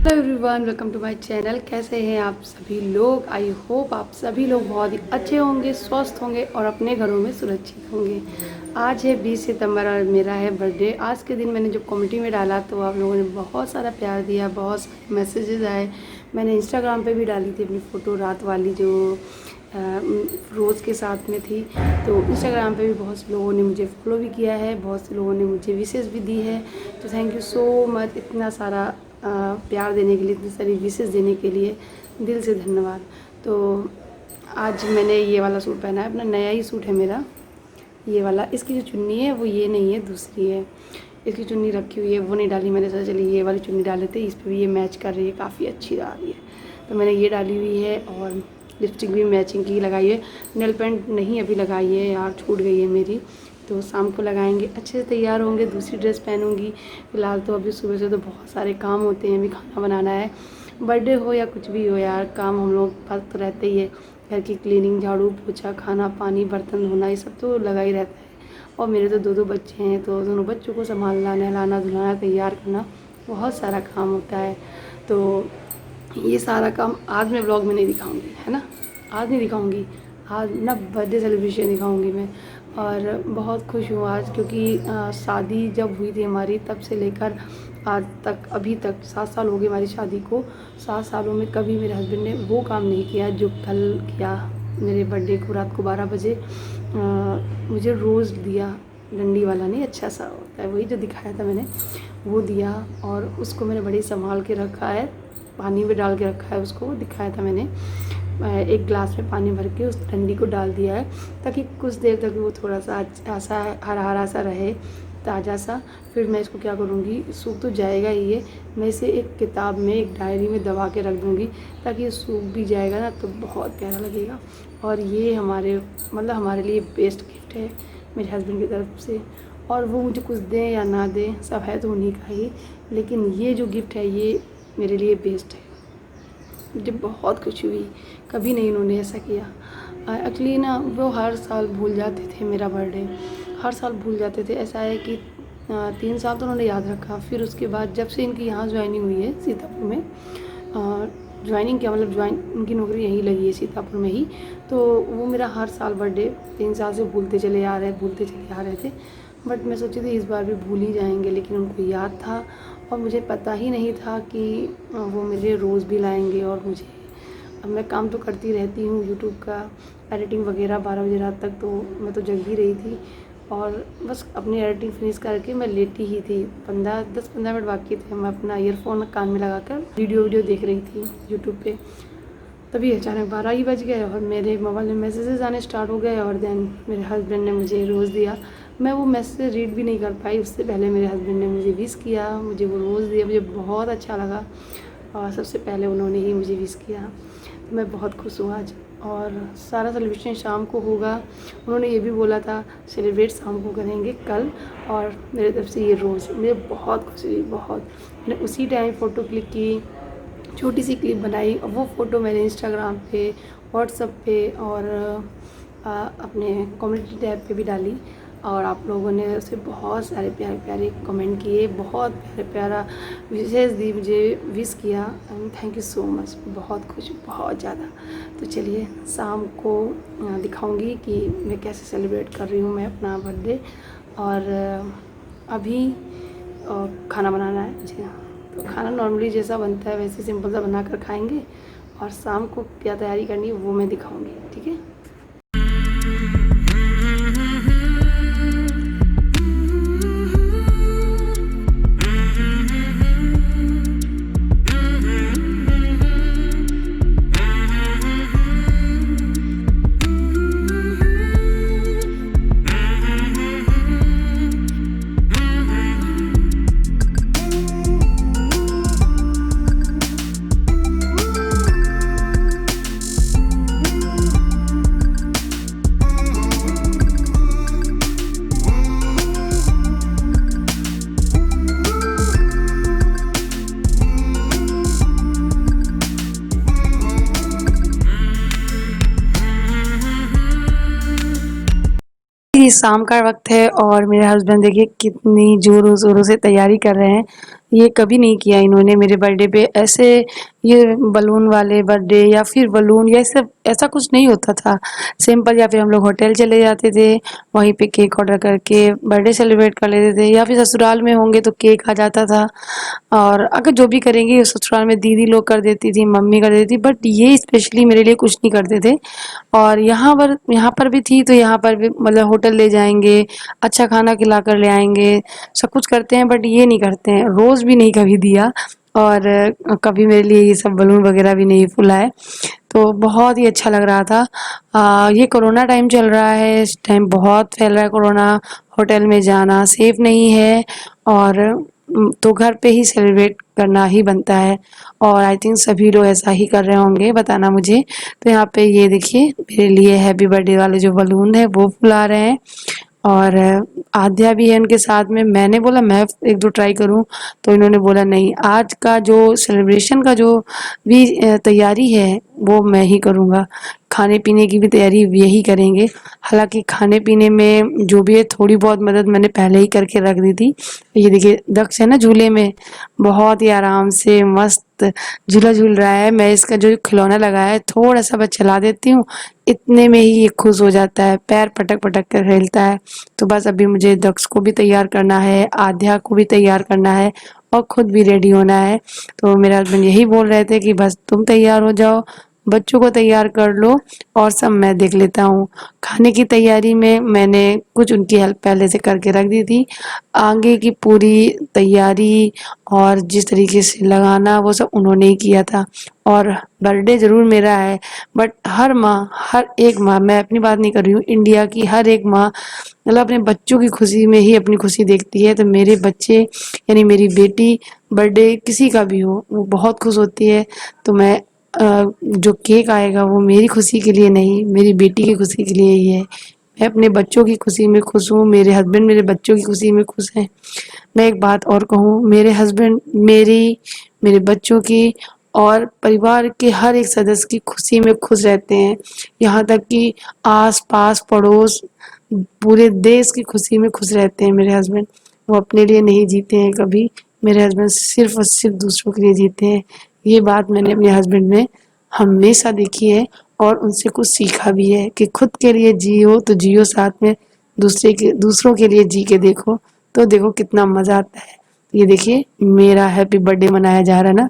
Hello everyone, welcome to my channel. कैसे हैं आप सभी लोग? आई होप आप सभी लोग बहुत ही अच्छे होंगे, स्वस्थ होंगे और अपने घरों में सुरक्षित होंगे। आज है 20 सितंबर और मेरा है बर्थडे। आज के दिन मैंने जो कमेंटी में डाला तो आप लोगों ने बहुत सारा प्यार दिया, बहुत सारे मैसेजेस आए। मैंने इंस्टाग्राम पे भी डाली थी अपनी फ़ोटो रात वाली जो रोज़ के साथ में थी। तो इंस्टाग्राम पे भी बहुत से लोगों ने मुझे फॉलो भी किया है, बहुत से लोगों ने मुझे विशेस भी दी है। तो थैंक यू सो मच इतना सारा प्यार देने के लिए, इतनी सारी विशेस देने के लिए दिल से धन्यवाद। तो आज मैंने ये वाला सूट पहना है, अपना नया ही सूट है मेरा ये वाला। इसकी जो चुन्नी है वो ये नहीं है, दूसरी है। इसकी चुन्नी रखी हुई है, वो नहीं डाली मैंने, सोचा चलिए ये वाली चुन्नी डाल लेते, इस पर भी ये मैच कर रही है, काफ़ी अच्छी आ रही है। तो मैंने ये डाली हुई है और लिपस्टिक भी मैचिंग की लगाई है। नेल पेंट नहीं अभी लगाई है यार, छूट गई है मेरी, तो शाम को लगाएंगे। अच्छे से तैयार होंगे, दूसरी ड्रेस पहनूंगी। फ़िलहाल तो अभी सुबह से तो बहुत सारे काम होते हैं, अभी खाना बनाना है। बर्थडे हो या कुछ भी हो यार, काम हम लोग पास तो रहते ही है। घर की क्लीनिंग, झाड़ू पोछा, खाना पानी, बर्तन धोना, ये सब तो लगा ही रहता है। और मेरे तो दो बच्चे हैं, तो दोनों बच्चों को संभालना, नहलाना धुलाना, तैयार करना, बहुत सारा काम होता है। तो ये सारा काम आज मैं व्लॉग में नहीं दिखाऊंगी, है ना। आज नहीं दिखाऊंगी, आज ना बर्थडे सेलिब्रेशन दिखाऊंगी मैं। और बहुत खुश हूँ आज, क्योंकि शादी जब हुई थी हमारी तब से लेकर आज तक, अभी तक 7 साल हो गए हमारी शादी को। 7 सालों में कभी मेरे हस्बैंड ने वो काम नहीं किया जो कल किया। मेरे बर्थडे को रात को 12 बजे मुझे रोज़ दिया, डंडी वाला नहीं, अच्छा सा होता है वही जो दिखाया था मैंने, वो दिया। और उसको मैंने बड़ी संभाल के रखा है, पानी में डाल के रखा है उसको, दिखाया था मैंने। एक ग्लास में पानी भर के उस डंडी को डाल दिया है, ताकि कुछ देर तक वो थोड़ा सा ऐसा हरा हरा सा रहे, ताज़ा सा। फिर मैं इसको क्या करूँगी, सूख तो जाएगा ही ये, मैं इसे एक किताब में, एक डायरी में दबा के रख दूँगी, ताकि ये सूख भी जाएगा ना तो बहुत प्यारा लगेगा। और ये हमारे लिए बेस्ट गिफ्ट है मेरे हस्बैंड की तरफ से। और वो मुझे कुछ दें या ना दें, सब है तो उन्हीं का ही, लेकिन ये जो गिफ्ट है ये मेरे लिए बेस्ट है। मुझे बहुत खुशी हुई, कभी नहीं इन्होंने ऐसा किया। एक्चुअली ना वो हर साल भूल जाते थे मेरा बर्थडे, हर साल भूल जाते थे। ऐसा है कि 3 साल तो उन्होंने याद रखा। फिर उसके बाद जब से इनकी यहाँ ज्वाइनिंग हुई है सीतापुर में, ज्वाइनिंग क्या मतलब ज्वाइन, उनकी नौकरी यहीं लगी है सीतापुर में ही, तो वो मेरा हर साल बर्थडे 3 साल से भूलते चले आ रहे थे। बट मैं सोची थी इस बार भी भूल ही जाएंगे, लेकिन उनको याद था। और मुझे पता ही नहीं था कि वो मेरे रोज़ भी लाएंगे। और मुझे, अब मैं काम तो करती रहती हूँ यूट्यूब का, एडिटिंग वगैरह, 12 बजे रात तक तो मैं तो जग ही रही थी। और बस अपनी एडिटिंग फिनिश करके मैं लेटी ही थी, 10-15 मिनट बाकी थे। मैं अपना ईयरफोन कान में लगाकर वीडियो देख रही थी यूट्यूब पे। तभी अचानक 12 ही बज गए और मेरे मोबाइल में मैसेजेस आने स्टार्ट हो गए। और देन मेरे हस्बैंड ने मुझे रोज़ दिया। मैं वो मैसेज रीड भी नहीं कर पाई, उससे पहले मेरे हस्बैंड ने मुझे विश किया, मुझे वो रोज़ दिया, मुझे बहुत अच्छा लगा। और सबसे पहले उन्होंने ही मुझे विश किया, तो मैं बहुत खुश हूँ आज। और सारा सेलिब्रेशन शाम को होगा, उन्होंने ये भी बोला था सेलिब्रेट शाम को करेंगे कल। और मेरे तरफ से ये रोज़, मुझे बहुत खुशी हुई, बहुत। मैंने उसी टाइम फ़ोटो क्लिक की, छोटी सी क्लिप बनाई, और वो फ़ोटो मैंने इंस्टाग्राम पे, व्हाट्सएप पे और अपने कम्युनिटी टैब पे भी डाली। और आप लोगों ने उसे बहुत सारे प्यारे प्यारे कमेंट किए, बहुत प्यारा विशेष दी, मुझे विश किया। And thank you so much, बहुत खुश हूँ, बहुत ज़्यादा। तो चलिए शाम को दिखाऊंगी कि मैं कैसे सेलिब्रेट कर रही हूँ मैं अपना बर्थडे। और अभी खाना बनाना है मुझे। तो खाना नॉर्मली जैसा बनता है वैसे सिंपल सा बना कर खाएंगे। और शाम को क्या तैयारी करनी है वो मैं दिखाऊंगी, ठीक है। ये शाम का वक्त है और मेरे हस्बैंड देखिए कितनी ज़ोरों ज़ोरों से तैयारी कर रहे हैं। ये कभी नहीं किया इन्होंने मेरे बर्थडे पे ऐसे ये बलून वाले बर्थडे या फिर बलून या सब ऐसा कुछ नहीं होता था। सिंपल या फिर हम लोग होटल चले जाते थे, वहीं पे केक ऑर्डर करके बर्थडे सेलिब्रेट कर लेते थे, या फिर ससुराल में होंगे तो केक आ जाता था। और अगर जो भी करेंगे ससुराल में दीदी लोग कर देती थी, मम्मी कर देती थी, बट ये स्पेशली मेरे लिए कुछ नहीं करते थे। और यहाँ पर भी थी तो यहाँ पर भी मतलब होटल ले जाएंगे, अच्छा खाना खिला कर ले आएंगे, सब कुछ करते हैं, बट ये नहीं करते हैं, रोज़ भी नहीं कभी दिया। और कभी मेरे लिए ये सब बलून वगैरह भी नहीं फुलाए। तो बहुत ही अच्छा लग रहा था। ये कोरोना टाइम चल रहा है, इस टाइम बहुत फैल रहा है कोरोना, होटल में जाना सेफ नहीं है। और तो घर पे ही सेलिब्रेट करना ही बनता है। और आई थिंक सभी लोग ऐसा ही कर रहे होंगे, बताना मुझे। तो यहाँ पे ये देखिए मेरे लिए हैप्पी बर्थडे वाले जो बलून है वो फुला रहे हैं। और आद्या भी है उनके साथ में। मैंने बोला मैं एक दो ट्राई करूं, तो इन्होंने बोला नहीं, आज का जो सेलिब्रेशन का जो भी तैयारी है वो मैं ही करूंगा, खाने पीने की भी तैयारी यही करेंगे। हालांकि खाने पीने में जो भी है थोड़ी बहुत मदद मैंने पहले ही करके रख दी थी। ये देखिए दक्ष है ना झूले में, बहुत ही आराम से मस्त झूला झूल रहा है। मैं इसका जो खिलौना लगाया है थोड़ा सा बस चला देती हूँ, इतने में ही ये खुश हो जाता है, पैर पटक पटक कर खेलता है। तो बस अभी मुझे दक्ष को भी तैयार करना है, आध्या को भी तैयार करना है, और खुद भी रेडी होना है। तो मेरे हस्बैंड यही बोल रहे थे कि बस तुम तैयार हो जाओ, बच्चों को तैयार कर लो, और सब मैं देख लेता हूँ। खाने की तैयारी में मैंने कुछ उनकी हेल्प पहले से करके रख दी थी। आगे की पूरी तैयारी और जिस तरीके से लगाना वो सब उन्होंने ही किया था। और बर्थडे ज़रूर मेरा है, बट हर माँ, हर एक माँ, मैं अपनी बात नहीं कर रही हूँ, इंडिया की हर एक माँ मतलब अपने बच्चों की खुशी में ही अपनी खुशी देखती है। तो मेरे बच्चे यानी मेरी बेटी बर्थडे किसी का भी हो वो बहुत खुश होती है। तो मैं जो केक आएगा वो मेरी खुशी के लिए नहीं, मेरी बेटी की खुशी के लिए ही है। मैं अपने बच्चों की खुशी में खुश हूँ, मेरे हस्बैंड मेरे बच्चों की खुशी में खुश हैं। मैं एक बात और कहूँ, मेरे हस्बैंड मेरी, मेरे बच्चों की और परिवार के हर एक सदस्य की खुशी में खुश रहते हैं। यहाँ तक कि आस पास पड़ोस पूरे देश की खुशी में खुश रहते हैं मेरे हस्बैंड। वो अपने लिए नहीं जीते हैं कभी, मेरे हस्बैंड सिर्फ और सिर्फ दूसरों के लिए जीते हैं। ये बात मैंने अपने हस्बैंड में हमेशा देखी है, और उनसे कुछ सीखा भी है कि खुद के लिए जियो तो जियो, साथ में दूसरों के लिए जी के देखो, तो देखो कितना मज़ा आता है। ये देखिए मेरा हैप्पी बर्थडे मनाया जा रहा है ना।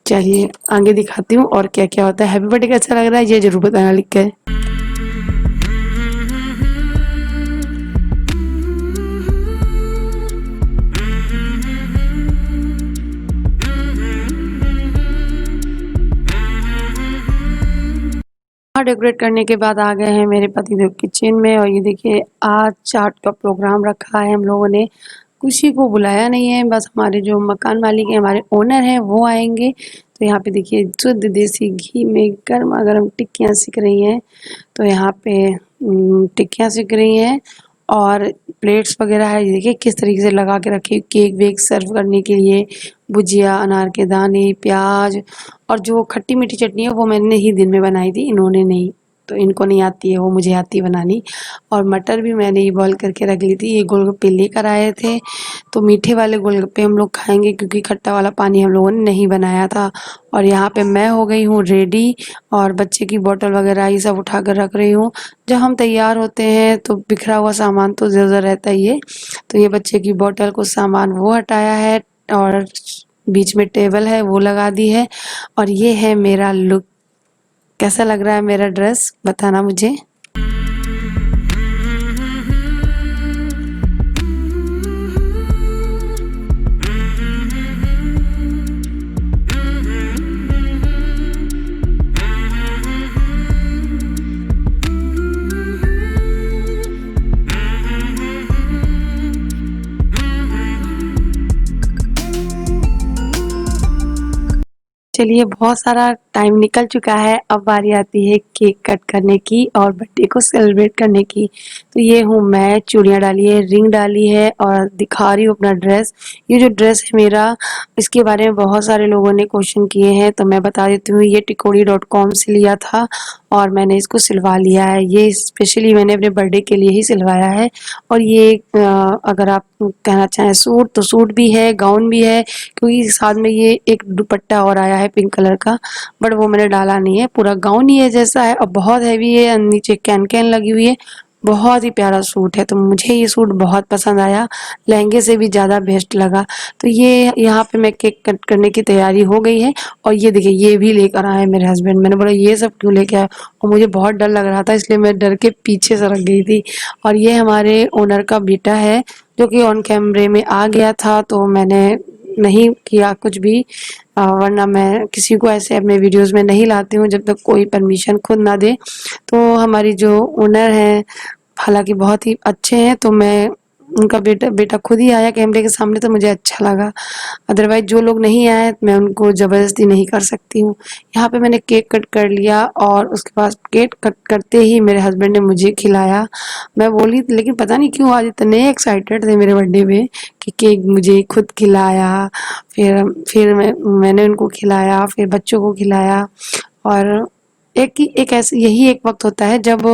चलिए आगे दिखाती हूँ और क्या क्या होता है। हैप्पी बर्थडे कैसा लग रहा है ये जरूर बताना लिख कर। डेकोरेट करने के बाद आ गए हैं मेरे पतिदेव किचन में, और ये देखिए आज चाट का प्रोग्राम रखा है हम लोगों ने। किसी को बुलाया नहीं है, बस हमारे जो मकान मालिक हैं, हमारे ओनर हैं, वो आएंगे। तो यहाँ पे देखिए शुद्ध देसी घी में गर्मा गर्म टिक्कियाँ सिक रही हैं। तो यहाँ पे टिक्कियाँ सिक रही हैं, और प्लेट्स वगैरह है, ये देखिए किस तरीके से लगा के रखी, केक वेक सर्व करने के लिए, भुजिया, अनार के दाने, प्याज, और जो खट्टी मीठी चटनी है वो मैंने ही दिन में बनाई थी, इन्होंने नहीं। तो इनको नहीं आती है, वो मुझे आती है बनानी। और मटर भी मैंने ही बॉईल करके रख ली थी। ये गोलगप्पे लेकर आए थे, तो मीठे वाले गोलगप्पे हम लोग खाएंगे क्योंकि खट्टा वाला पानी हम लोगों ने नहीं बनाया था। और यहाँ पे मैं हो गई हूँ रेडी, और बच्चे की बोतल वगैरह ये सब उठा कर रख रही हूँ। जब हम तैयार होते हैं तो बिखरा हुआ सामान तो ज़रूर रहता ही है। तो ये बच्चे की बोतल, कुछ सामान वो हटाया है, और बीच में टेबल है वो लगा दी है। और ये है मेरा लुक। कैसा लग रहा है मेरा ड्रेस, बताना मुझे। चलिए बहुत सारा टाइम निकल चुका है, अब बारी आती है केक कट करने की और बर्थडे को सेलिब्रेट करने की। तो ये हूँ मैं, चूड़ियाँ डाली है, रिंग डाली है, और दिखा रही हूँ अपना ड्रेस। ये जो ड्रेस है मेरा, इसके बारे में बहुत सारे लोगों ने क्वेश्चन किए हैं, तो मैं बता देती हूँ। ये टिकोड़ी.com से लिया था, और मैंने इसको सिलवा लिया है। ये स्पेशली मैंने अपने बर्थडे के लिए ही सिलवाया है। और ये अगर आप कहना चाहें सूट तो सूट भी है, गाउन भी है, क्योंकि साथ में ये एक दुपट्टा और आया है पिंक कलर का, बट वो मैंने डाला नहीं है। पूरा गाउन ही है जैसा है और बहुत हैवी है, नीचे कैन कैन लगी हुई है। बहुत ही प्यारा सूट है, तो मुझे ये सूट बहुत पसंद आया, लहंगे से भी ज़्यादा बेस्ट लगा। तो ये यहाँ पे मैं केक कट करने की तैयारी हो गई है। और ये देखिए ये भी लेकर आए मेरे हस्बैंड। मैंने बोला ये सब क्यों लेके आए, और मुझे बहुत डर लग रहा था, इसलिए मैं डर के पीछे सरक गई थी। और ये हमारे ओनर का बेटा है, जो कि ऑन कैमरे में आ गया था, तो मैंने नहीं किया कुछ भी। वरना मैं किसी को ऐसे अपने वीडियोस में नहीं लाती हूँ जब तक कोई परमिशन खुद ना दे। तो हमारी जो ओनर हैं, हालांकि बहुत ही अच्छे हैं, तो मैं उनका बेटा बेटा खुद ही आया कैमरे के सामने, तो मुझे अच्छा लगा। अदरवाइज जो लोग नहीं आए मैं उनको ज़बरदस्ती नहीं कर सकती हूँ। यहाँ पे मैंने केक कट कर लिया और उसके बाद केक कट करते ही मेरे हस्बैंड ने मुझे खिलाया। मैं बोली लेकिन पता नहीं क्यों आज इतने एक्साइटेड थे मेरे बर्थडे में कि केक मुझे खुद खिलाया। फिर मैंने उनको खिलाया, फिर बच्चों को खिलाया। और एक ऐसे यही एक वक्त होता है जब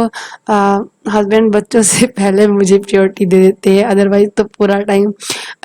हस्बैंड बच्चों से पहले मुझे प्रायोरिटी दे देते हैं, अदरवाइज तो पूरा टाइम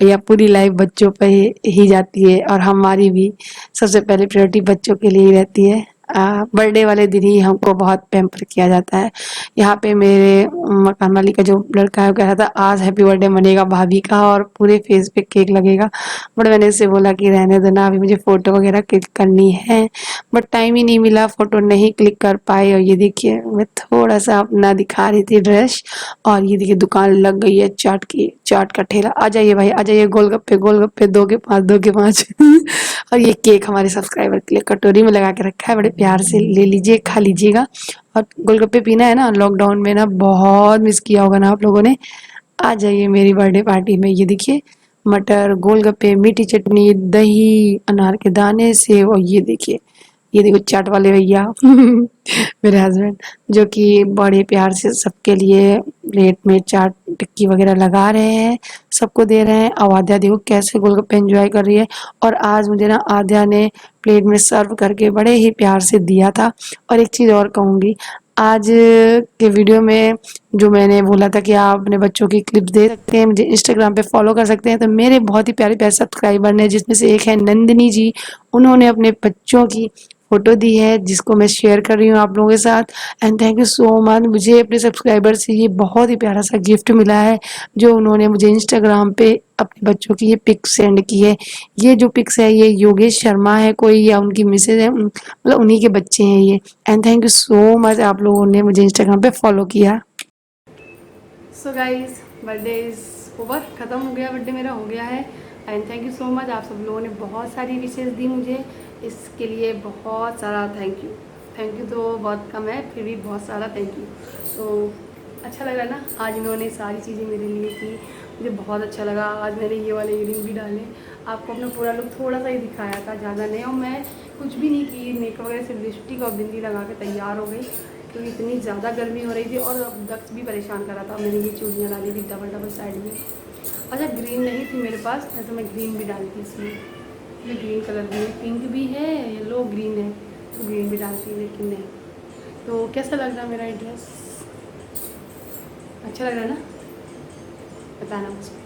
या पूरी लाइफ बच्चों पे ही जाती है। और हमारी भी सबसे पहले प्रायोरिटी बच्चों के लिए ही रहती है। बर्थडे वाले दिन ही हमको बहुत पैम्पर किया जाता है। यहाँ पे मेरे मकान मालिक का जो लड़का है वो कह रहा था आज हैप्पी बर्थडे मनेगा भाभी का और पूरे फेस पे केक लगेगा, बट मैंने इससे बोला कि रहने देना, अभी मुझे फ़ोटो वगैरह क्लिक करनी है। बट टाइम ही नहीं मिला, फ़ोटो नहीं क्लिक कर पाए। और ये देखिए मैं थोड़ा सा अपना दिखा रही थी ड्रेस, और ये देखिए दुकान लग गई है चाट की, चाट का ठेला। आ जाइए भाई आ जाइए, गोलगप्पे 2 के 5 2 के 5 और ये केक हमारे सब्सक्राइबर के लिए कटोरी में लगा के रखा है, बड़े प्यार से ले लीजिए, खा लीजिएगा। और गोलगप्पे पीना है ना, लॉकडाउन में ना बहुत मिस किया होगा ना आप लोगों ने। आ जाइए मेरी बर्थडे पार्टी में। ये देखिए मटर, गोलगप्पे, मीठी चटनी, दही, अनार के दाने, सेव, और ये देखो चाट वाले भैया मेरे हस्बैंड, जो कि बड़े प्यार से सबके लिए प्लेट में चाट टिक्की वगैरह लगा रहे हैं, सबको दे रहे हैं। और आद्या देखो कैसे गोलगप्पे एंजॉय कर रही है। और आज मुझे ना आद्या ने प्लेट में सर्व करके बड़े ही प्यार से दिया था। और एक चीज़ और कहूँगी, आज के वीडियो में जो मैंने बोला था कि आप अपने बच्चों की क्लिप दे सकते हैं, मुझे इंस्टाग्राम पे फॉलो कर सकते हैं, तो मेरे बहुत ही प्यारे प्यारे सब्सक्राइबर ने, जिसमें से एक है नंदिनी जी, उन्होंने अपने बच्चों की फ़ोटो दी है जिसको मैं शेयर कर रही हूँ आप लोगों के साथ। And thank you so much, मुझे अपने सब्सक्राइबर से ये बहुत ही प्यारा सा गिफ्ट मिला है, जो उन्होंने मुझे इंस्टाग्राम पे अपने बच्चों की ये पिक सेंड की है। ये जो पिक्स है ये योगेश शर्मा है कोई, या उनकी मिसेज है, मतलब उन्हीं के बच्चे हैं ये। And thank you so much आप लोगों ने मुझे इंस्टाग्राम पे फॉलो किया। So guys birthday is over, ख़त्म हो गया, बर्थडे मेरा हो गया है। And thank you so much, आप सब लोगों ने बहुत सारी विशेष दी मुझे, इसके लिए बहुत सारा थैंक यू। थैंक यू तो बहुत कम है, फिर भी बहुत सारा थैंक यू। तो अच्छा लगा ना, आज इन्होंने सारी चीज़ें मेरे लिए की, मुझे बहुत अच्छा लगा। आज मैंने ये वाले इयरिंग भी डाले, आपको अपना पूरा लुक थोड़ा सा ही दिखाया था, ज़्यादा नहीं। और मैं कुछ भी नहीं की, मेकअप वगैरह सिर्फ लिपस्टिक और बिंदी लगा के तैयार हो गई, क्योंकि इतनी ज़्यादा गर्मी हो रही थी। और दक्ष भी परेशान कर रहा था, मैंने ये चूड़ियाँ डाली थी डबल डबल साइड में। अच्छा ग्रीन नहीं थी मेरे पास, नहीं तो मैं ग्रीन भी डालती इसमें, ये ग्रीन कलर भी है, पिंक भी है, येलो ग्रीन है, तो ग्रीन भी डालती, लेकिन नहीं। तो कैसा लग रहा मेरा ड्रेस, अच्छा लग रहा है ना, बताना मुझे।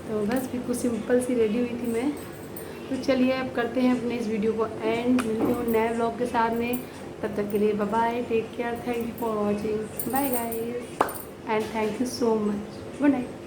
तो बस बिल्कुल सिंपल सी रेडी हुई थी मैं। तो चलिए अब करते हैं अपने इस वीडियो को एंड, मिलते हो नए व्लॉग के साथ में। तब तक के लिए bye bye, take care, thank you for watching, bye guys and thank you so much, good night.